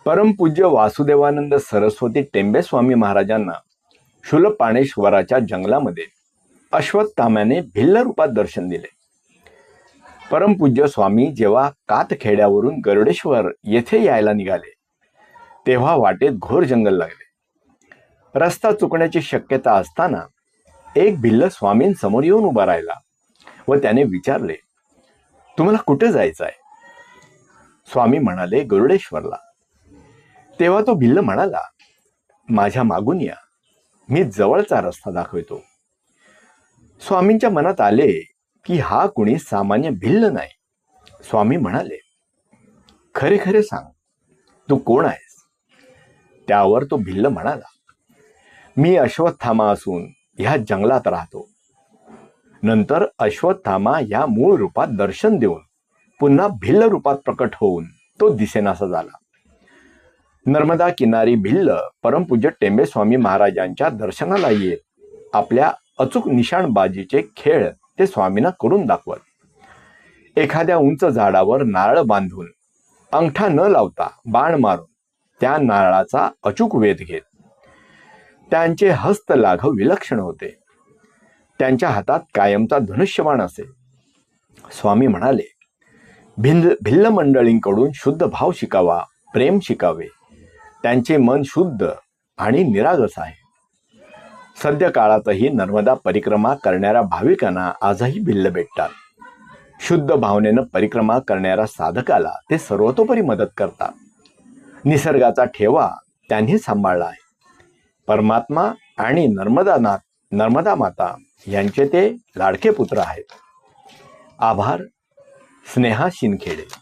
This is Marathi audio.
परमपूज्य वासुदेवानंद सरस्वती टेंबे स्वामी महाराजांना शूलपाणेश्वराच्या जंगलामध्ये अश्वत्थाम्याने भिल्ल रूपात दर्शन दिले. परमपूज्य स्वामी जेव्हा कातखेड्यावरून गरुडेश्वर येथे यायला निघाले तेव्हा वाटेत घोर जंगल लागले. रस्ता चुकण्याची शक्यता असताना एक भिल्ल स्वामींसमोर येऊन उभा राहिला व त्याने विचारले, तुम्हाला कुठे जायचं आहे? स्वामी म्हणाले, गरुडेश्वरला. तेव्हा तो भिल्ल म्हणाला, माझ्या मागून या, मी जवळचा रस्ता दाखवतो. स्वामींच्या मनात आले की हा कुणी सामान्य भिल्ल नाही. स्वामी म्हणाले, खरे खरे सांग, तू कोण आहेस? त्यावर तो भिल्ल म्हणाला, मी अश्वत्थामा असून ह्या जंगलात राहतो. नंतर अश्वत्थामा या मूळ रूपात दर्शन देऊन पुन्हा भिल्ल रूपात प्रकट होऊन तो दिसेनासा झाला. नर्मदा किनारी भिल्ल परमपूज्य टेंबे स्वामी महाराजांच्या दर्शनाला येत आपल्या अचूक निशाणबाजीचे खेळ ते स्वामींना करून दाखवत. एखाद्या उंच झाडावर नारळ बांधून अंगठा न लावता बाण मारून त्या नारळाचा अचूक वेध घेत. त्यांचे हस्तलाघव विलक्षण होते. त्यांच्या हातात कायमचा धनुष्यबाण असे. स्वामी म्हणाले, भिल्ल मंडळींकडून शुद्ध भाव शिकावा, प्रेम शिकावे. त्यांचे मन शुद्ध आणि निरागस आहे. सध्या काळातही नर्मदा परिक्रमा करणाऱ्या भाविकांना आजही भिल्ल भेटतात. शुद्ध भावनेनं परिक्रमा करणाऱ्या साधकाला ते सर्वतोपरी मदत करतात. निसर्गाचा ठेवा त्यांनी सांभाळला आहे. परमात्मा आणि नर्मदा माता यांचे ते लाडके पुत्र आहेत. आभार. स्नेहा शिनखेडे.